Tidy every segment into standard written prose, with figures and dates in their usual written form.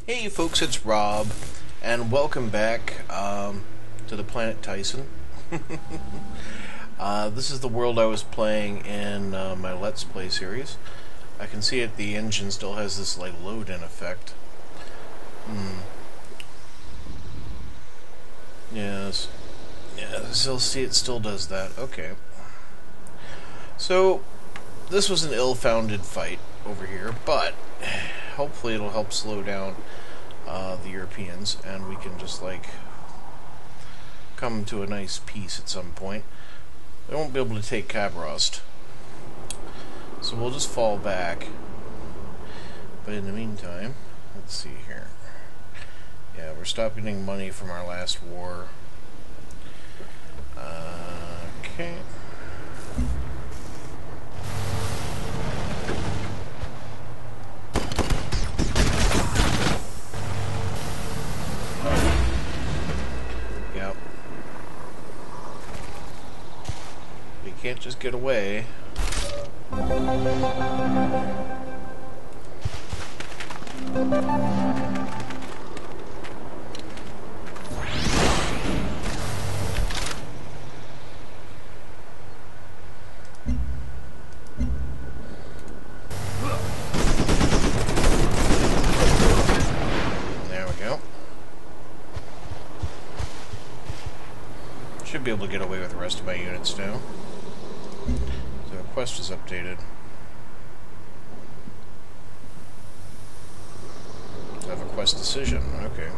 Hey folks, it's Rob, and welcome back to the planet Tyson. This is the world I was playing in my Let's Play series. I can see it, the engine still has this like load-in effect. Yes. Yeah, still see it still does that. Okay. So, this was an ill-founded fight over here, but hopefully it'll help slow down the Europeans, and we can just like come to a nice peace at some point. They won't be able to take Kabrost, so we'll just fall back. But in the meantime, let's see here. Yeah, we're stopping getting money from our last war. Okay. Yep. We can't just get away. There we go. Should be able to get away with the rest of my units now. So the quest is updated. I have a quest decision. Okay.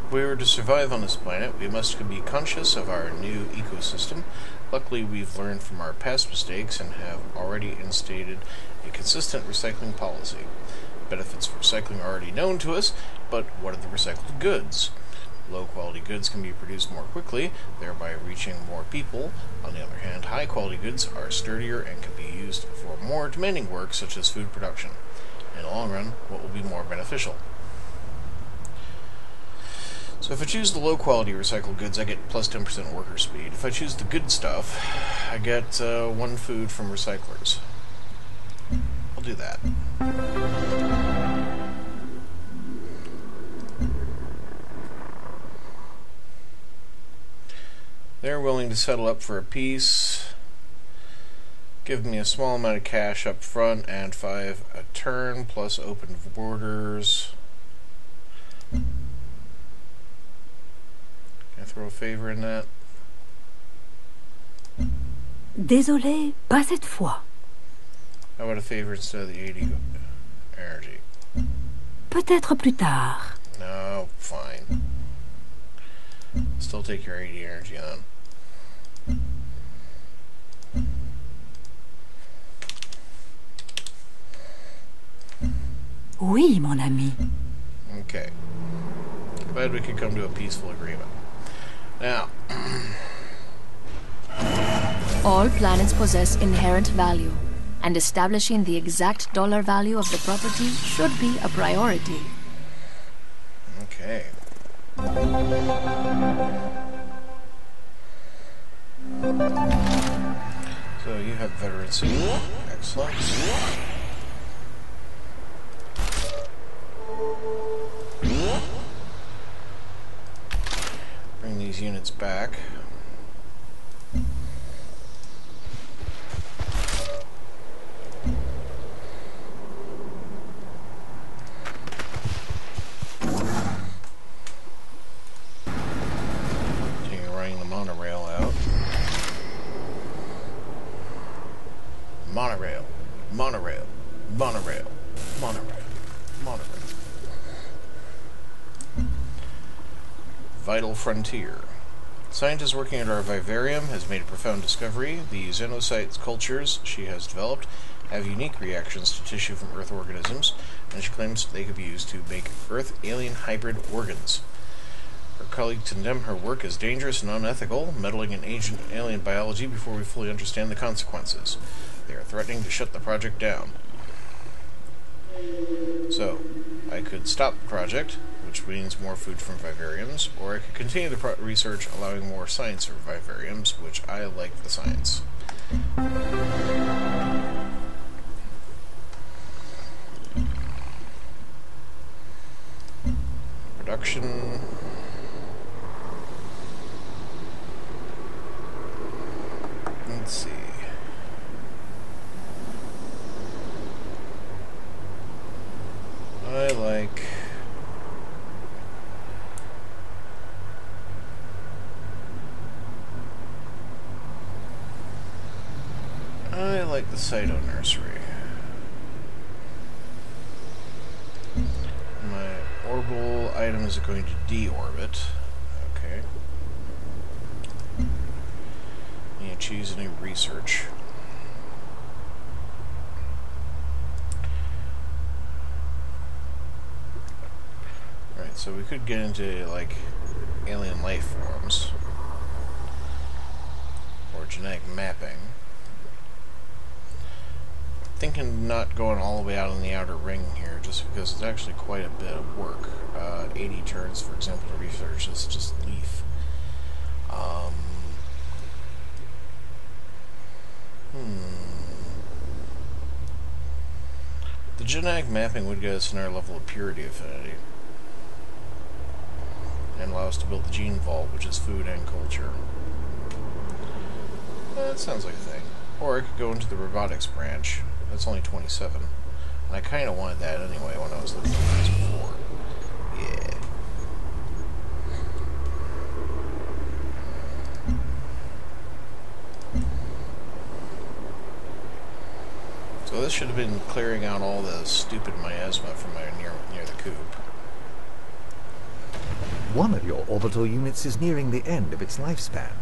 If we were to survive on this planet, we must be conscious of our new ecosystem. Luckily, we've learned from our past mistakes and have already instated a consistent recycling policy. Benefits of recycling are already known to us, but what are the recycled goods? Low-quality goods can be produced more quickly, thereby reaching more people. On the other hand, high-quality goods are sturdier and can be used for more demanding work, such as food production. In the long run, what will be more beneficial? So if I choose the low-quality recycled goods, I get plus 10% worker speed. If I choose the good stuff, I get 1 food from recyclers. I'll do that. They're willing to settle up for a peace, give me a small amount of cash up front and 5 a turn plus open borders. Can I throw a favor in that? Désolé, pas cette fois. How about a favor instead of the 80 energy? Peut-être plus tard. No, fine. Still take your 80 energy on. Oui, mon ami. Okay. Glad we could come to a peaceful agreement. Now, All planets possess inherent value, and establishing the exact dollar value of the property should be a priority. okay. So you have veterancy. Excellent. Bring these units back. Continue running the monorail out. Monorail, monorail, monorail, monorail, monorail. Vital frontier. Scientists working at our vivarium has made a profound discovery. The xenocyte cultures she has developed have unique reactions to tissue from Earth organisms, and she claims they could be used to make Earth-alien hybrid organs. Her colleagues condemn her work as dangerous and unethical, meddling in ancient alien biology before we fully understand the consequences. They are threatening to shut the project down. So, I could stop the project, which means more food from vivariums, or I could continue the research, allowing more science for vivariums, which I like the science. production. Let's see. I like the Cyto Nursery. My orbital item is going to deorbit. Okay. You choose a new research. Alright, so we could get into, like, alien life forms. Or genetic mapping. Thinking not going all the way out in the outer ring here, just because it's actually quite a bit of work. 80 turns, for example, to research this just leaf. The genetic mapping would get us another level of purity affinity. And allow us to build the gene vault, which is food and culture. That sounds like a thing. Or I could go into the robotics branch. That's only 27. And I kind of wanted that anyway when I was looking at this before. Yeah. So this should have been clearing out all the stupid miasma from near the coop. One of your orbital units is nearing the end of its lifespan.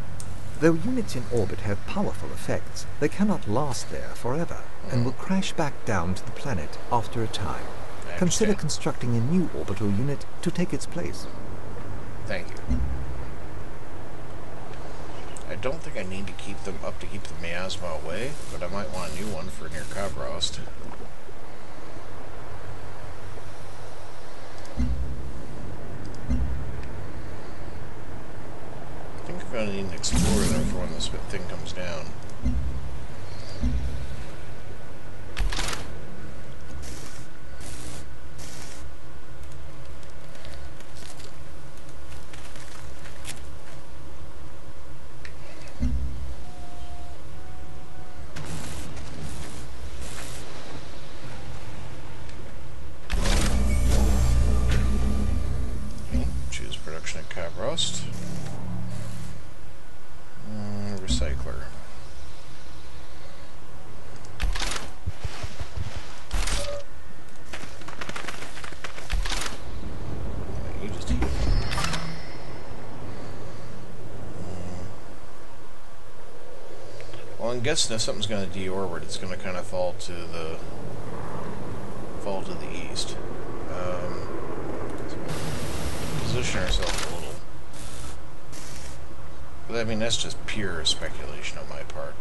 Though units in orbit have powerful effects, they cannot last there forever, and will crash back down to the planet after a time. Consider constructing a new orbital unit to take its place. Thank you. I don't think I need to keep them up to keep the miasma away, but I might want a new one for near Cabrost. I think I'm going to need an explorer though for when this thing comes down. At Cabrost. Recycler. You just heat. Well, I'm guessing if something's going to deorbit, it's going to kind of fall to the east. Position ourselves a little. But I mean, that's just pure speculation on my part.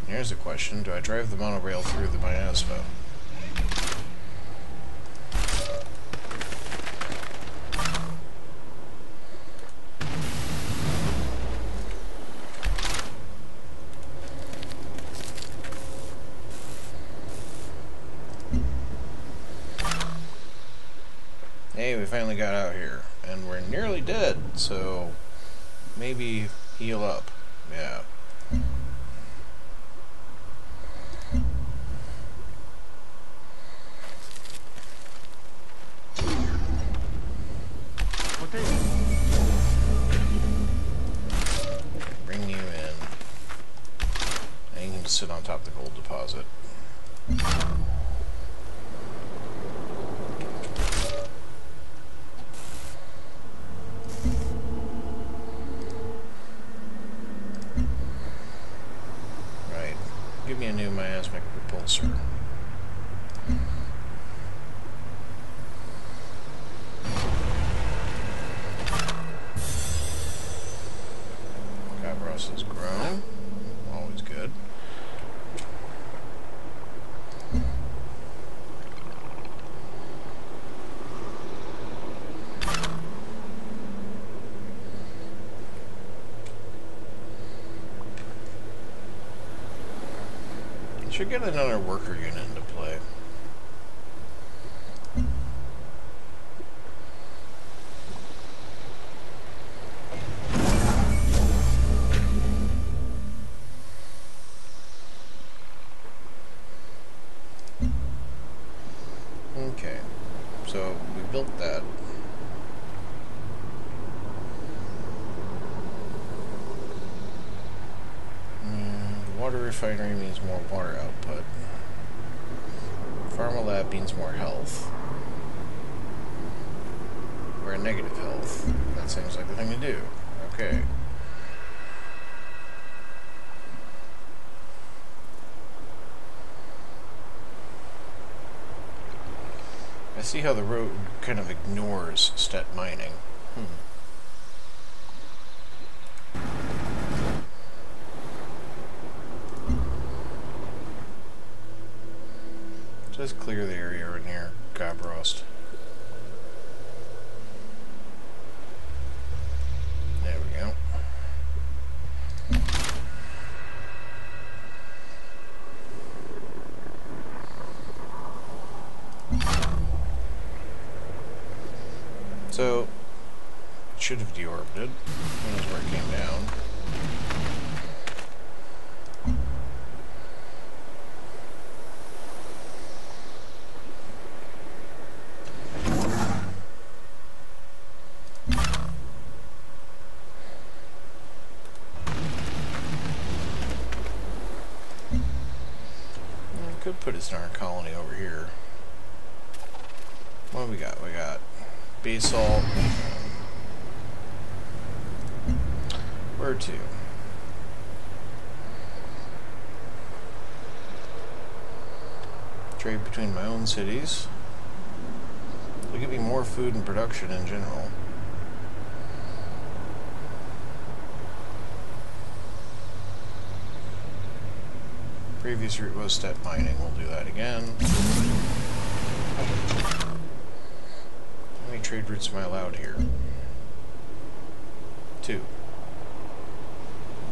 Here's a question. Do I drive the monorail through the miasma? Hey, we finally got out here, and we're nearly dead, so maybe heal up. Yeah. Bring you in. And you can just sit on top of the gold deposit. Give me a new miasmic repulsor. Cabrost has grown. Always good. Should get another worker unit into play. Okay, so we built that. Water refinery means more water output. Pharma lab means more health. Or a negative health. That seems like the thing to do. Okay. I see how the road kind of ignores stat mining. Just clear the area near Gabrost. There we go. So, it should have deorbited. Who knows where it came down. Could put its darn colony over here. What do we got? We got basalt. Where to? Trade between my own cities. It'll give me more food and production in general. Previous route was step mining. We'll do that again. How many trade routes am I allowed here? 2.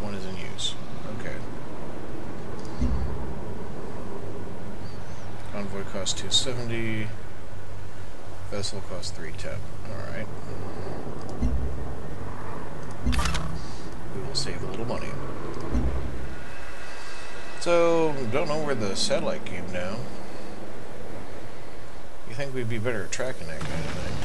1 is in use. Okay. Convoy costs 270. Vessel costs 310. Alright. We will save a little money. So, don't know where the satellite came down. You think we'd be better at tracking that kind of thing?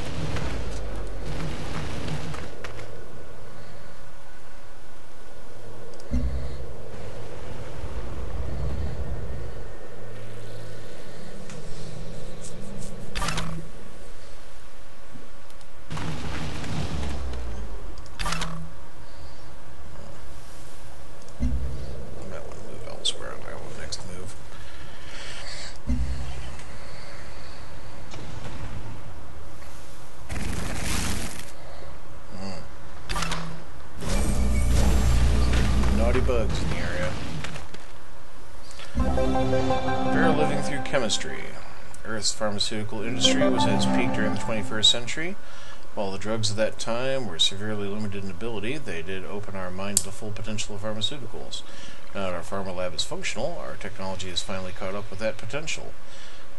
Bugs in the area. They're living through chemistry. Earth's pharmaceutical industry was at its peak during the 21st century. While the drugs of that time were severely limited in ability, they did open our mind to the full potential of pharmaceuticals. Now that our pharma lab is functional, our technology has finally caught up with that potential.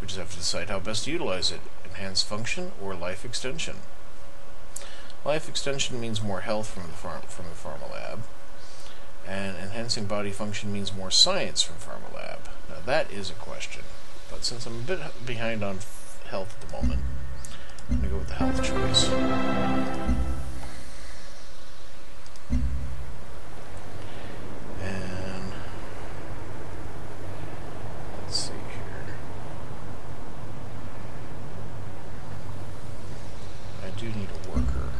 We just have to decide how best to utilize it. Enhanced function or life extension. Life extension means more health from the pharma lab. And enhancing body function means more science from Pharma Lab. Now that is a question. But since I'm a bit behind on health at the moment, I'm going to go with the health choice. And let's see here. I do need a worker.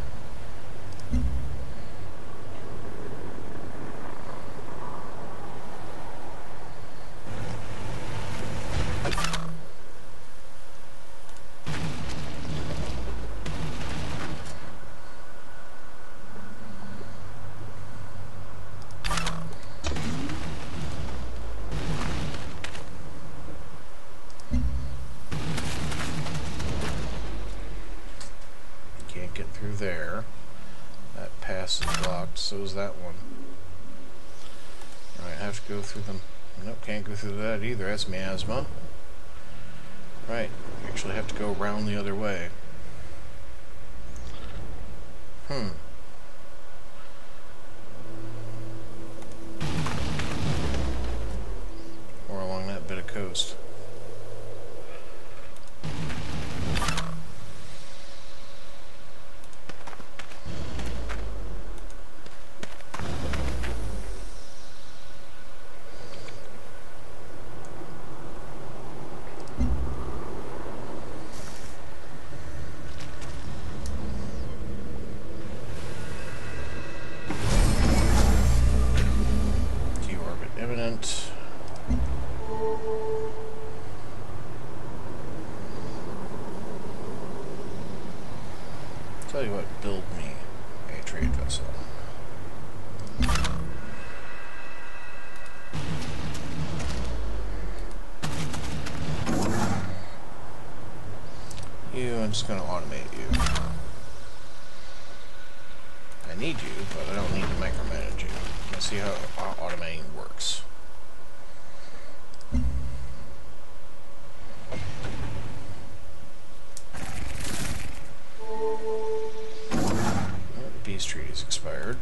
Get through there. That pass is blocked, so is that one. Alright, I have to go through them Nope, can't go through that either. That's miasma. Right, you actually have to go around the other way. Or along that bit of coast. Deorbit imminent. Tell you what, build me a trade vessel. I'm just going to automate you. I need you, but I don't need to micromanage you. Let's see how automating works. The peace treaty's expired.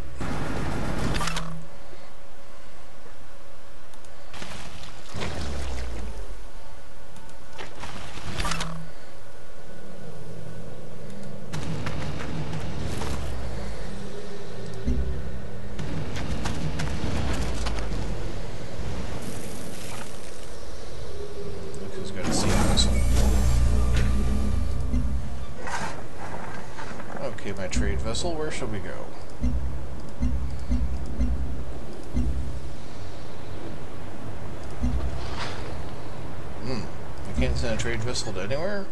Okay, my trade vessel, where shall we go? I can't send a trade vessel to anywhere?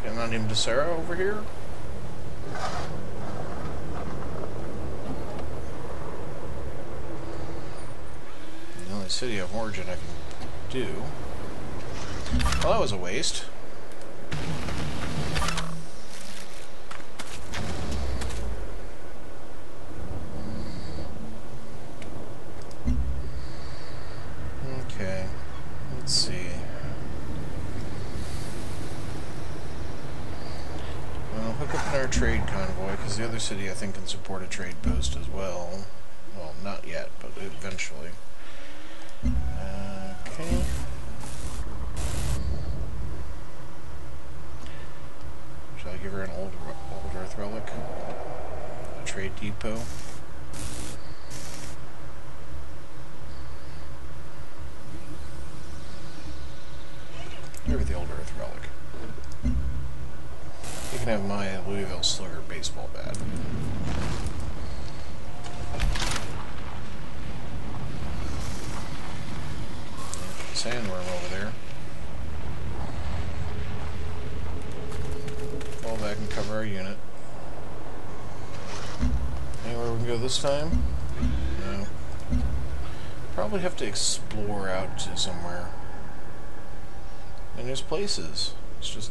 Can I not even to Sarah over here? The only city of origin I can do. Well, that was a waste. Okay, let's see. Well, hook up in our trade convoy, because the other city I think can support a trade post as well. Well, not yet, but eventually. Okay. Shall I give her an old Earth relic? A trade depot? Give her the old Earth relic. You can have my Louisville Slugger baseball bat. Sandworm over there. Fall back and cover our unit. Anywhere we can go this time? No. Probably have to explore out to somewhere. And there's places. It's just...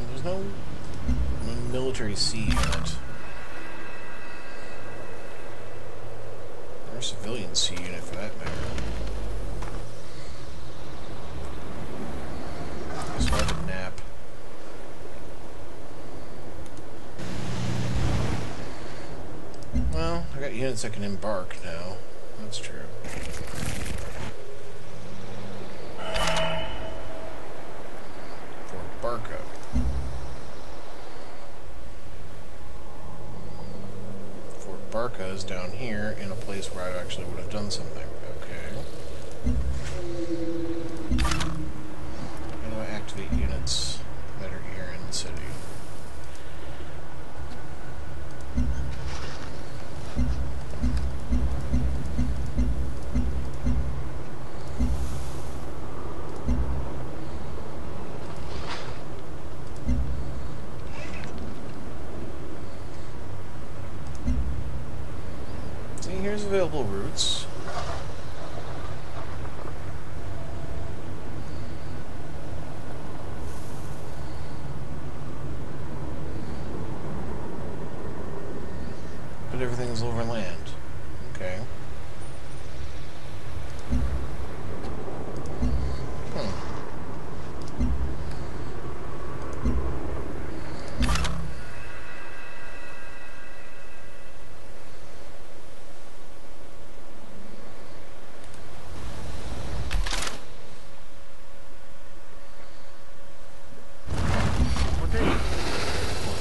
There's no military sea unit. Or civilian sea unit for that matter. Guess I'll have a nap. Well, I got units that can embark now. That's true. Fort Barca. Fort Barca is down here in a place where I actually would have done something. Okay. How do I activate units that are here in the city? available routes. But everything's over land. Okay.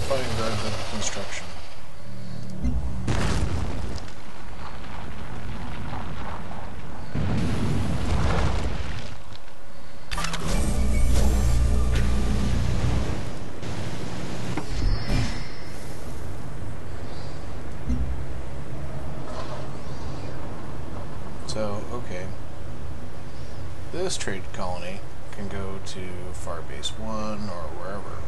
Fine guards under construction. So, okay. This trade colony can go to Farbase 1 or wherever.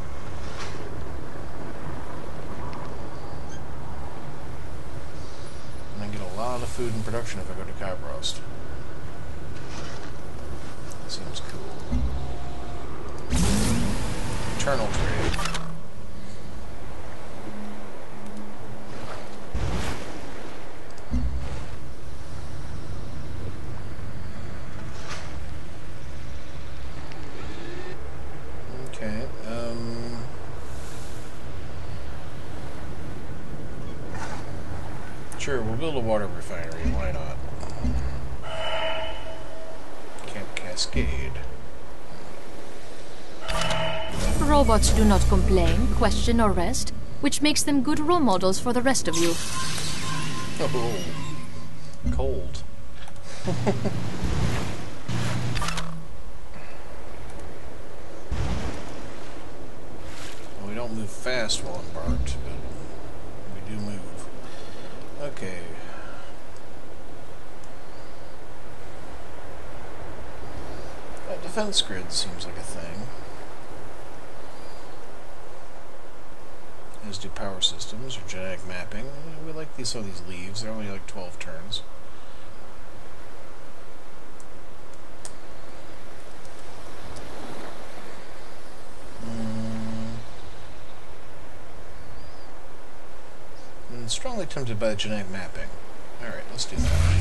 And I get a lot of food and production if I go to Kybrost. Seems cool. Eternal trade. Okay, sure, we'll build a water refinery, why not? Camp Cascade. Robots do not complain, question, or rest, which makes them good role models for the rest of you. Oh, cold. We don't move fast while embarked, but we do move. Okay. That defense grid seems like a thing. As do power systems or genetic mapping. We like some of these leaves. They're only like 12 turns. I'm strongly tempted by the genetic mapping. Alright, let's do that.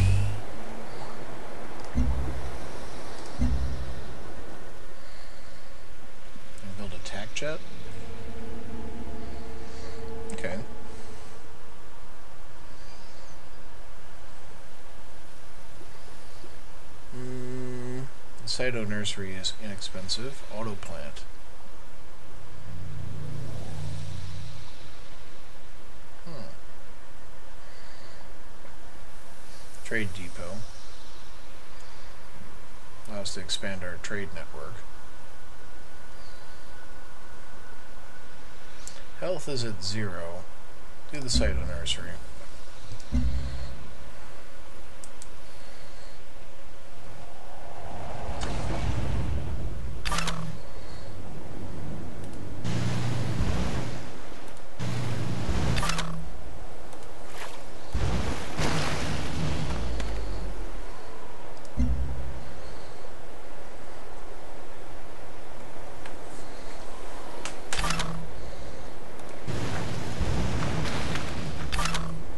And build a tac jet? Okay. The Cyto nursery is inexpensive. Auto plant. Trade depot. Allows us to expand our trade network. Health is at 0. Do the Cyto nursery.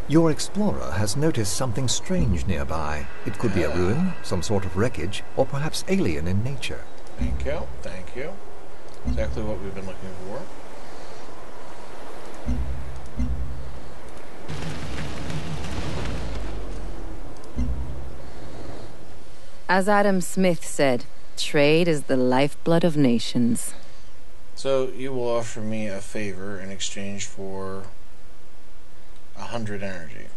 Your explorer has noticed something strange nearby. It could be a ruin, some sort of wreckage, or perhaps alien in nature. Thank you, thank you. Exactly what we've been looking for. As Adam Smith said, trade is the lifeblood of nations. So you will offer me a favor in exchange for 100 energy.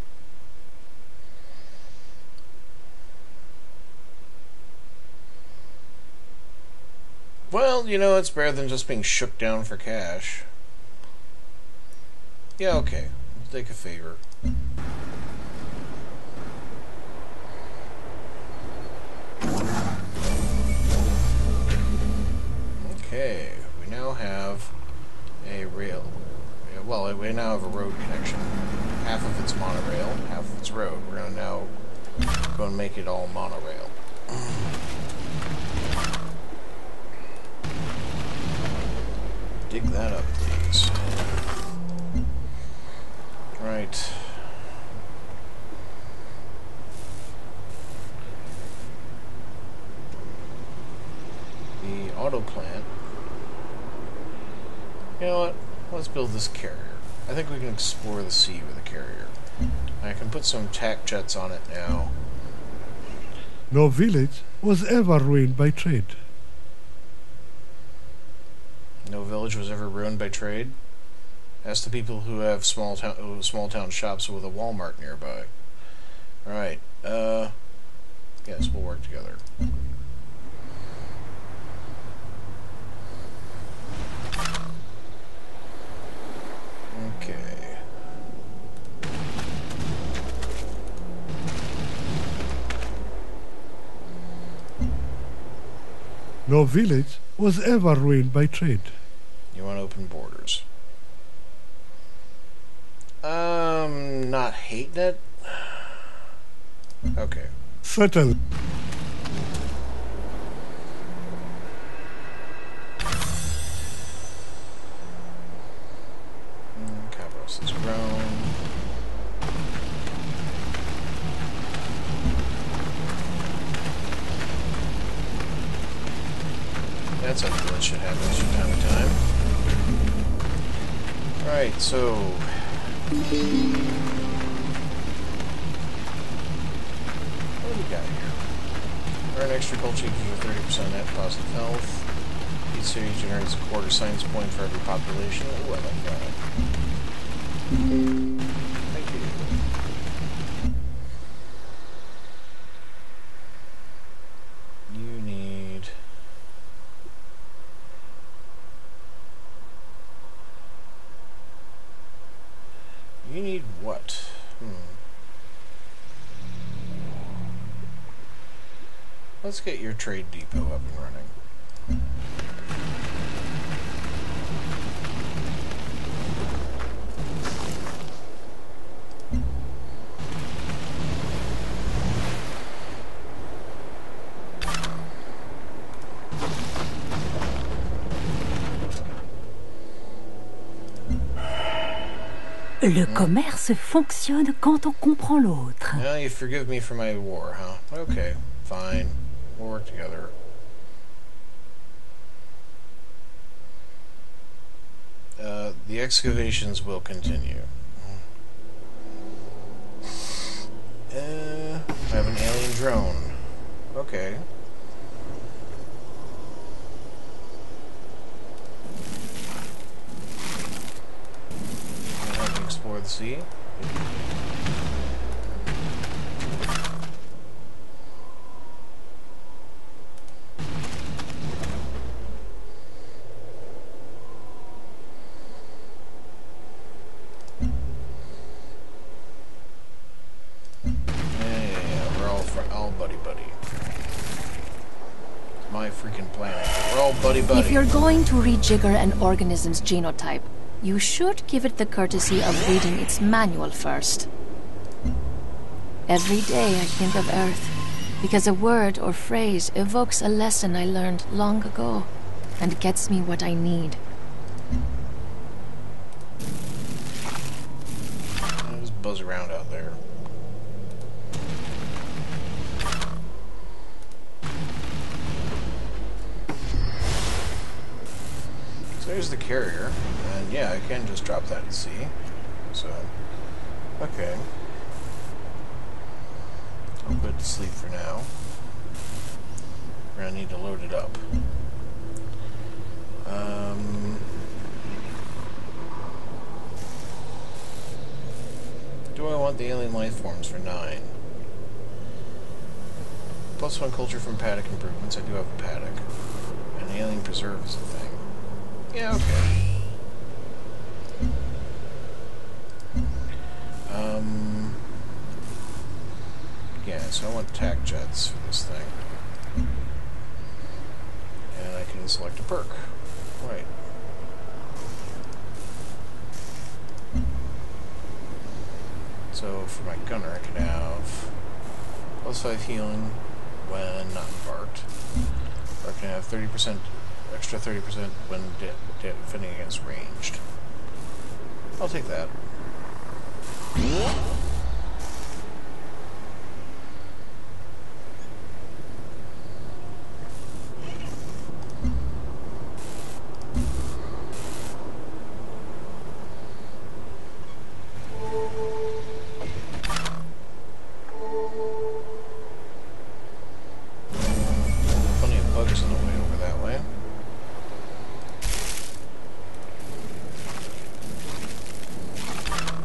Well, you know, it's better than just being shook down for cash. Yeah, okay. I'll take a favor. Okay, we now have a rail. well, we now have a road connection. Half of it's monorail, half of it's road. We're going to now go and make it all monorail. Dig that up, please. Right. The auto plant. You know what? Let's build this carrier. I think we can explore the sea with a carrier. I can put some tack jets on it now. No village was ever ruined by trade. No village was ever ruined by trade. Ask the people who have small town shops with a Walmart nearby. All right. Yes, we'll work together. Okay. No village was ever ruined by trade. You want open borders. Not hating it? Okay. Settle. Cabros has grown. That's something that should happen from time to time. Alright, so... what do we got here? Earn extra culture gives you 30% net positive health. Each city generates a quarter science point for every population. Ooh, I like that. Thank you. You need what? Let's get your trade depot up and running. Le commerce fonctionne quand on comprend l'autre. Now you forgive me for my war, huh? Okay, fine. We'll work together. The excavations will continue. I have an alien drone. Okay. Explore the sea. Yeah, we're all buddy-buddy. It's my freaking planet. We're all buddy-buddy. If you're going to rejigger an organism's genotype, you should give it the courtesy of reading its manual first. Every day I think of Earth, because a word or phrase evokes a lesson I learned long ago, and gets me what I need. Let's buzz around out there. So there's the carrier. And yeah, I can just drop that at sea. So, okay. I'll put it to sleep for now. We're gonna need to load it up. Do I want the alien life forms for 9? +1 culture from paddock improvements. I do have a paddock. And alien preserve is a thing. Yeah, okay. Yeah, so I want tack jets for this thing. And I can select a perk. Right. So for my gunner, I can have +5 healing when not embarked. Or I can have 30%, extra 30% when defending against ranged. I'll take that. Plenty of bugs in the way over that way.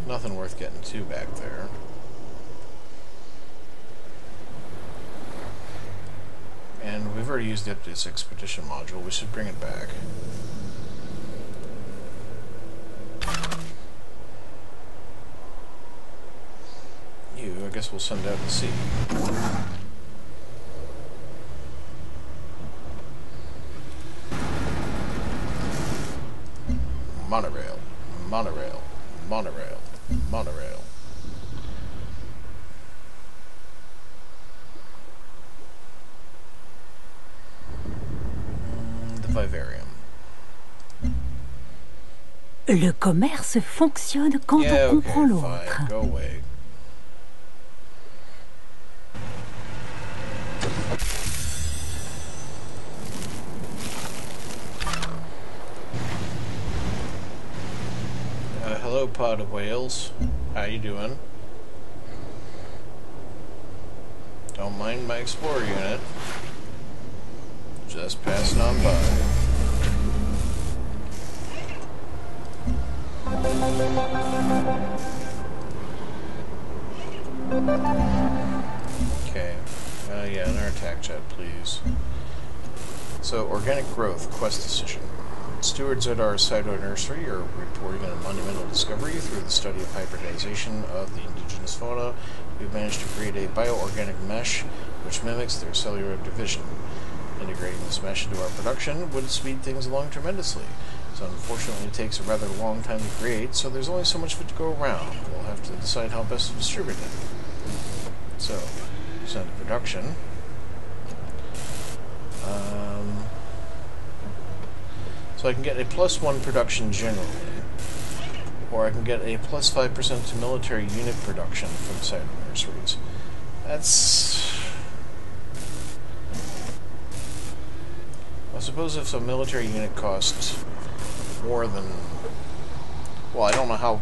Nothing worth getting to back there. And we've already used up this expedition module. We should bring it back. You, I guess we'll send out to sea. Monorail, monorail, monorail, monorail. The vivarium. Le commerce fonctionne quand Yeah, on okay, comprend l'autre. fine. Go away. Hello, pod of whales. How you doing? Don't mind my explorer unit. Just passing on by. Okay. Yeah, another attack jet, please. So, organic growth, quest decision. Stewards at our Cyto nursery are reporting a monumental discovery. Through the study of hybridization of the indigenous fauna, we've managed to create a bioorganic mesh which mimics their cellular division. Integrating this mesh into our production would speed things along tremendously. So unfortunately it takes a rather long time to create, so there's only so much of it to go around. We'll have to decide how best to distribute it. So, send to production. So I can get a +1 production generally, or I can get a +5% to military unit production from Cyto nurseries. That's... I suppose if a military unit costs more than... Well, I don't know how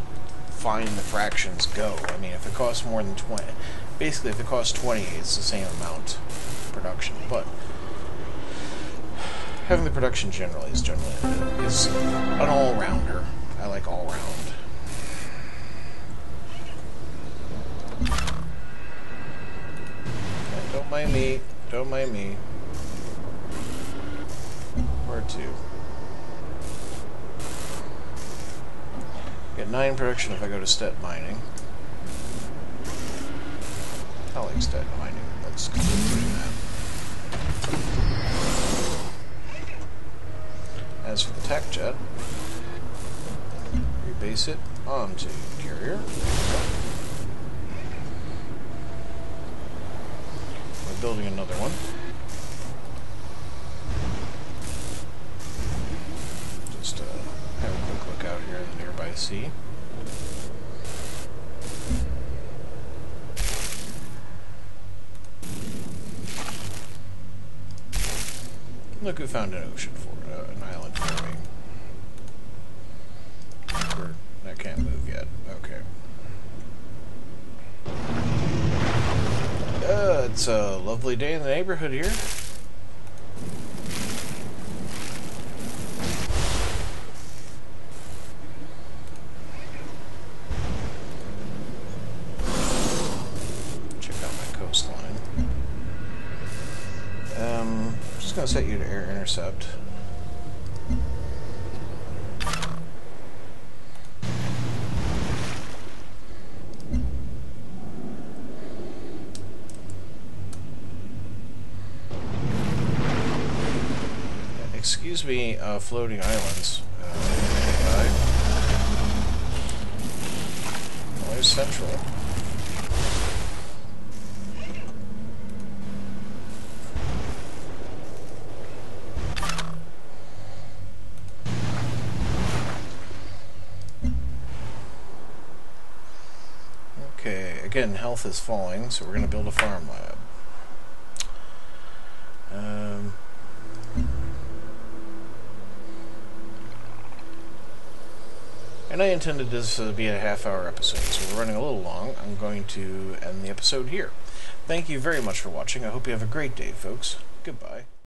fine the fractions go. I mean, if it costs more than 20... Basically, if it costs 20, it's the same amount of production, but... Having the production generally is an all-rounder. I like all-round. Okay, don't mind me. Don't mind me. Where to? Get 9 production if I go to stet mining. I like stet mining. Let's continue doing that. As for the tech jet, rebase it onto carrier. We're building another one. Just have a quick look out here in the nearby sea. Look who found an ocean for an island for me. I can't move yet. Okay. It's a lovely day in the neighborhood here. Check out my coastline. Just gonna set you to air intercept. Excuse me, floating islands. Always central. Okay, again, health is falling, so we're going to build a farm lab. And I intended this to be a half-hour episode, so we're running a little long. I'm going to end the episode here. Thank you very much for watching. I hope you have a great day, folks. Goodbye.